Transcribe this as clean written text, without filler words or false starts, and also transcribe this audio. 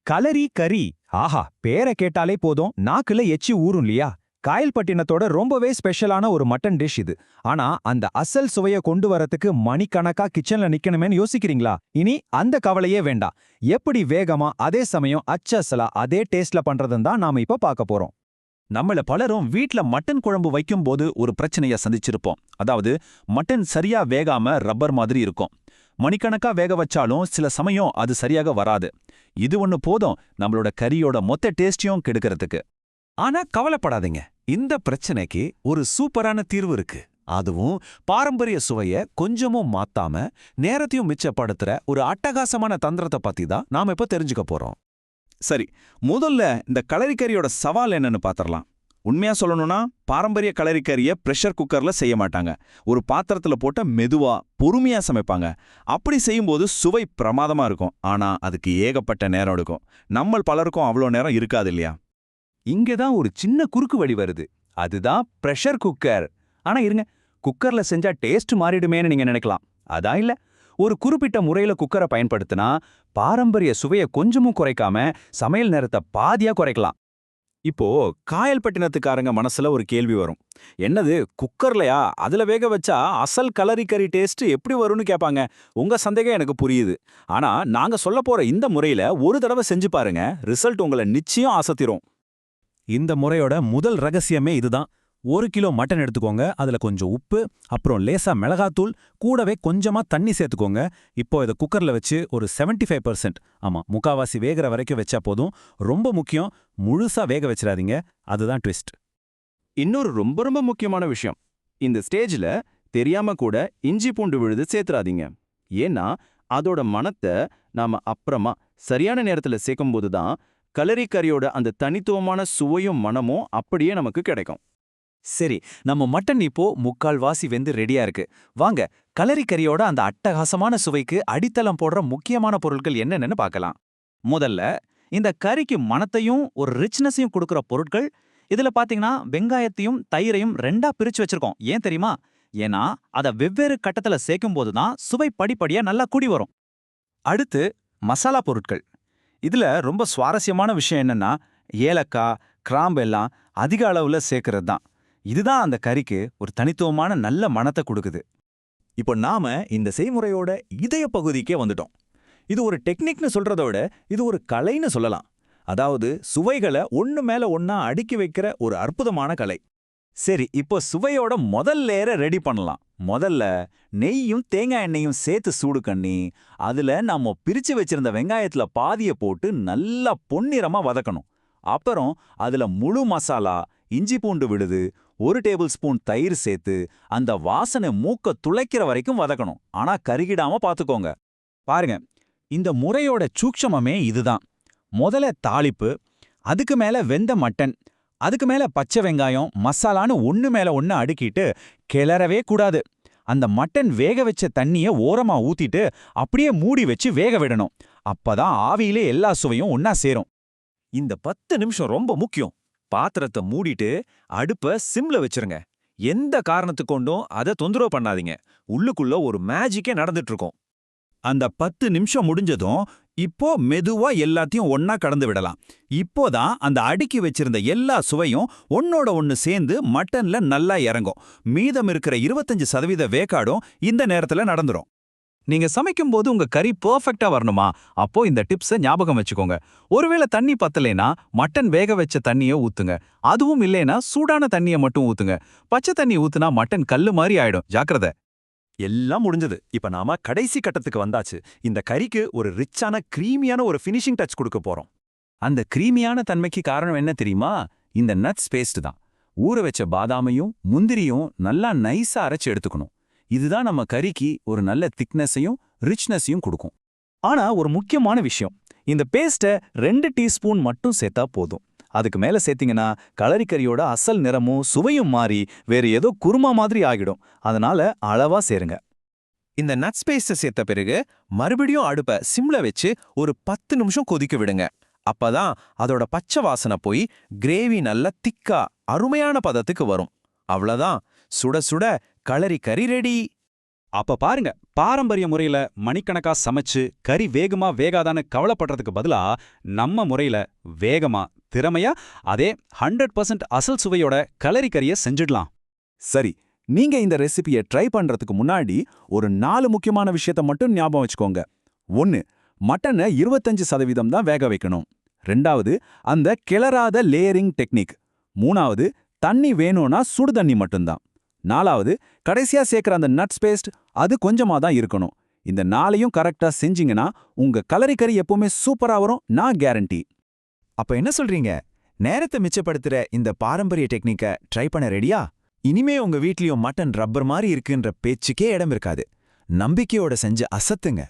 கலரி கறி. ஆஹா, பேரை கேட்டாலே போதும் நாக்குல எச்சி ஊறும் இல்லையா? காயல்பட்டினத்தோட ரொம்பவே ஸ்பெஷலான ஒரு மட்டன் டிஷ் இது. ஆனா அந்த அசல் சுவைய கொண்டு வரதுக்கு மணிக்கணக்கா கிச்சன்ல நிக்கணுமேன்னு யோசிக்கிறீங்களா? இனி அந்த கவலையே வேண்டாம். எப்படி வேகமா அதே சமயம் அச்சசலா அதே டேஸ்ட்ல பண்றதுன்னு தான் நாம இப்ப பார்க்க போறோம். நம்மள பலரும் வீட்ல மட்டன் குழம்பு வைக்கும்போது ஒரு பிரச்சனைய சந்திச்சிருப்போம். அதாவது மட்டன் சரியா வேகாம ரப்பர் மாதிரி இருக்கும். மணிக்கணக்கா வேக வச்சாலும் சில சமயம் அது சரியாக வராது. இது ஒண்ணு போதும் நம்மளோட கறியோட மொத்த டேஸ்டையும் கெடுக்கிறதுக்கு. ஆனா கவலைப்படாதீங்க, இந்த பிரச்சனைக்கு ஒரு சூப்பரான தீர்வு இருக்கு. அதுவும் பாரம்பரிய சுவைய கொஞ்சமும் மாத்தாம நேரத்தையும் மிச்சப்படுத்துற ஒரு அட்டகாசமான தந்திரத்தை பத்தி தான் நாம இப்ப தெரிஞ்சுக்க போறோம். சரி, முதல்ல இந்த களரிக்கறியோட சவால் என்னன்னு பாத்திரலாம். உண்மையா சொல்லணும்னா பாரம்பரிய களரிக்கறிய பிரஷர் குக்கர்ல செய்ய மாட்டாங்க. ஒரு பாத்திரத்துல போட்ட மெதுவா பொறுமையா சமைப்பாங்க. அப்படி செய்யும்போது சுவை பிரமாதமா இருக்கும். ஆனா அதுக்கு ஏகப்பட்ட நேரம் எடுக்கும். நம்ம பலருக்கும் அவ்வளோ நேரம் இருக்காது இல்லையா? இங்கதான் ஒரு சின்ன குறுக்கு வழி வருது. அதுதான் பிரஷர் குக்கர். ஆனா இருங்க, குக்கர்ல செஞ்சா டேஸ்ட் மாறிடுமேன்னு நீங்க நினைக்கலாம். அதான் இல்ல. ஒரு குறிப்பிட்ட முறையில குக்கரை பயன்படுத்தினா பாரம்பரிய சுவைய கொஞ்சமும் குறைக்காம சமையல் நேரத்தை பாதியா குறைக்கலாம். இப்போ காயல்பட்டினத்துக்காரங்க மனசுல ஒரு கேள்வி வரும். என்னது குக்கர்லயா? அதுல வேக வச்சா அசல் கலரிக்கறி டேஸ்ட் எப்படி வரும்னு கேட்பாங்க. உங்க சந்தேகம் எனக்கு புரியுது. ஆனா நாங்க சொல்ல போற இந்த முறையில ஒரு தடவை செஞ்சு பாருங்க. ரிசல்ட் உங்களை நிச்சயம் அசத்திரும். இந்த முறையோட முதல் ரகசியமே இதுதான். 1 கிலோ மட்டன் எடுத்துக்கோங்க. அதுல கொஞ்சம் உப்பு, அப்புறம் லேசா மிளகாத்தூள், கூடவே கொஞ்சமா தண்ணி சேர்த்துக்கோங்க. இப்போ இதை குக்கர்ல வச்சு ஒரு 75%, ஆமா முக்காவாசி வேகிற வரைக்கும் வச்சா போதும். ரொம்ப முக்கியம், முழுசா வேக வச்சிடாதீங்க. அதுதான் ட்விஸ்ட். இன்னொரு ரொம்ப ரொம்ப முக்கியமான விஷயம். இந்த ஸ்டேஜ்ல தெரியாம கூட இஞ்சி பூண்டு விழுது சேர்த்துறாதீங்க. ஏன்னா அதோட மணத்தை நாம அப்புறமா சரியான நேரத்துல சேர்க்கும்போது தான் கலரிக்கறியோட அந்த தனித்துவமான சுவையும் மணமும் அப்படியே நமக்கு கிடைக்கும். சரி, நம்ம மட்டன் இப்போ முக்கால்வாசி வெந்து ரெடியா இருக்கு. வாங்க, கலரிக்கறியோட அந்த அட்டகாசமான சுவைக்கு அடித்தளம் போடுற முக்கியமான பொருட்கள் என்னென்னு பார்க்கலாம். முதல்ல இந்த கறிக்கு மணத்தையும் ஒரு ரிச்னஸையும் கொடுக்குற பொருட்கள். இதுல பாத்தீங்கன்னா வெங்காயத்தையும் தயிரையும் ரெண்டா பிரிச்சு வச்சிருக்கோம். ஏன் தெரியுமா? ஏன்னா அதை வெவ்வேறு கட்டத்துல சேர்க்கும் போதுதான் சுவை படிப்படியா நல்லா கூடி வரும். அடுத்து மசாலா பொருட்கள். இதுல ரொம்ப சுவாரஸ்யமான விஷயம் என்னன்னா ஏலக்காய், கிராம்பு எல்லாம் அதிக அளவுல சேர்க்கறது தான். இதுதான் அந்த கறிக்கு ஒரு தனித்துவமான நல்ல மணத்தை கொடுக்குது. இப்போ நாம இந்த செய்முறையோட இதய பகுதிக்கே வந்துட்டோம். இது ஒரு டெக்னிக்னு சொல்றதோட இது ஒரு கலைன்னு சொல்லலாம். அதாவது சுவைகளை ஒண்ணு மேல ஒண்ணா அடுக்கி வைக்கிற ஒரு அற்புதமான கலை. சரி, இப்போ சுவையோட முதல் லேயரை ரெடி பண்ணலாம். முதல்ல நெய்யும் தேங்காய் எண்ணெயும் சேர்த்து சூடு பண்ணி அதுல நாம பிரிச்சு வச்சிருந்த வெங்காயத்துல பாதிய போட்டு நல்லா பொன்னிறமா வதக்கணும். அப்புறம் அதுல முழு மசாலா, இஞ்சி பூண்டு விழுது, 1 டேபிள் ஸ்பூன் தயிர் சேர்த்து அந்த வாசனை மூக்க துளைக்கிற வரைக்கும் வதக்கணும். ஆனா கருகிடாம பாத்துக்கோங்க. பாருங்க, இந்த முறையோட சூட்சமமே இதுதான். முதல்ல தாளிப்பு, அதுக்கு மேல வெந்த மட்டன், அதுக்கு மேல பச்சை வெங்காயம், மசாலான்னு ஒண்ணு மேல ஒண்ணு அடுக்கிட்டு கிளறவே கூடாது. அந்த மட்டன் வேக வச்ச தண்ணிய ஓரமா ஊத்திட்டு அப்படியே மூடி வச்சு வேக விடணும். அப்பதான் ஆவியிலே எல்லா சுவையும் ஒன்னா சேரும். இந்த 10 நிமிஷம் ரொம்ப முக்கியம். பாத்திரத்தை மூடிட்டு அடுப்ப சிம்ல வச்சிருங்க. எந்த காரணத்துக்கு கொண்டும் அதை தொந்தரவு பண்ணாதீங்க. உள்ளுக்குள்ள ஒரு மேஜிக்கே நடந்துட்டு இருக்கும். அந்த 10 நிமிஷம் முடிஞ்சதும் இப்போ மெதுவா எல்லாத்தையும் ஒன்னா கலந்து விடலாம். இப்போதான் அந்த அடுக்கி வச்சிருந்த எல்லா சுவையும் ஒன்னோட ஒன்னு சேர்ந்து மட்டன்ல நல்லா இறங்கும். மீதம் இருக்கிற 25% வேக்காடும் இந்த நேரத்துல நடந்துரும். நீங்க சமைக்கும்போது உங்க கறி பெர்ஃபெக்ட்டா வரணுமா? அப்போ இந்த டிப்ஸை ஞாபகம் வச்சுக்கோங்க. ஒருவேளை தண்ணி பத்தலைனா மட்டன் வேக வச்ச தண்ணியை ஊத்துங்க. அதுவும் இல்லைனா சூடான தண்ணியை மட்டும் ஊத்துங்க. பச்சை தண்ணி ஊத்துனா மட்டன் கல்லு மாதிரி ஆயிடும். ஜாக்கிரதை. எல்லாம் முடிஞ்சது. இப்ப நாம கடைசி கட்டத்துக்கு வந்தாச்சு. இந்த கறிக்கு ஒரு ரிச்சான கிரீமியான ஒரு ஃபினிஷிங் டச் கொடுக்க போறோம். அந்த கிரீமியான தன்மைக்கு காரணம் என்ன தெரியுமா? இந்த நட்ஸ் பேஸ்ட் தான். ஊற வச்ச பாதாமையும் முந்திரியும் நல்லா நைஸா அரைச்சு எடுத்துக்கணும். இதுதான் நம்ம கறிக்கு ஒரு நல்ல திக்னஸையும் ரிச்னஸையும் கொடுக்கும். ஆனா ஒரு முக்கியமான விஷயம், இந்த பேஸ்ட்டை 2 டீஸ்பூன் மட்டும் சேர்த்தா போதும். அதுக்கு மேல சேர்த்தீங்கன்னா கலரிக்கறியோட அசல் நிறமும் சுவையும் மாறி வேற ஏதோ குருமா மாதிரி ஆகிடும். அதனால அளவா சேருங்க. இந்த நட்ஸ் பேஸ்ட்டை சேர்த்த பிறகு மறுபடியும் அடுப்பை சிம்ல வச்சு ஒரு 10 நிமிஷம் கொதிக்க விடுங்க. அப்பதான் அதோட பச்சை வாசனை போய் கிரேவி நல்லா திக்கா அருமையான பதத்துக்கு வரும். அவ்வளவுதான், சுட சுட களரி கறி ரெடி. அப்ப பாருங்க, பாரம்பரிய முறையில மணிக்கணக்கா சமைச்சு கறி வேகுமா வேகாதான்னு கவலைப்படுறதுக்கு பதிலா நம்ம முறையில வேகமா திறமையா அதே 100% அசல் சுவையோட கலரி கறிய செஞ்சிடலாம். சரி, நீங்க இந்த ரெசிபியை ட்ரை பண்றதுக்கு முன்னாடி ஒரு 4 முக்கியமான விஷயத்த மட்டும் ஞாபகம் வச்சுக்கோங்க. 1. மட்டனை 25% தான் வேக வைக்கணும். 2வது, அந்த கிளறாத லேயரிங் டெக்னிக். 3வது, தண்ணி வேணும்னா சுடு தண்ணி மட்டும்தான். 4வது, கடைசியா சேர்க்கிற அந்த நட்ஸ் பேஸ்ட், அது கொஞ்சமா தான் இருக்கணும். இந்த 4ஐயும் கரெக்டா செஞ்சீங்கன்னா உங்க கலரி கறி எப்பவுமே சூப்பரா வரும், நான் கேரண்டி. அப்ப என்ன சொல்றீங்க? நேரத்தை மிச்சப்படுத்துற இந்த பாரம்பரிய டெக்னிக்க ட்ரை பண்ண ரெடியா? இனிமே உங்க வீட்லயும் மட்டன் ரப்பர் மாதிரி இருக்குன்ற பேச்சுக்கே இடம் இருக்காது. நம்பிக்கையோட செஞ்சு அசத்துங்க.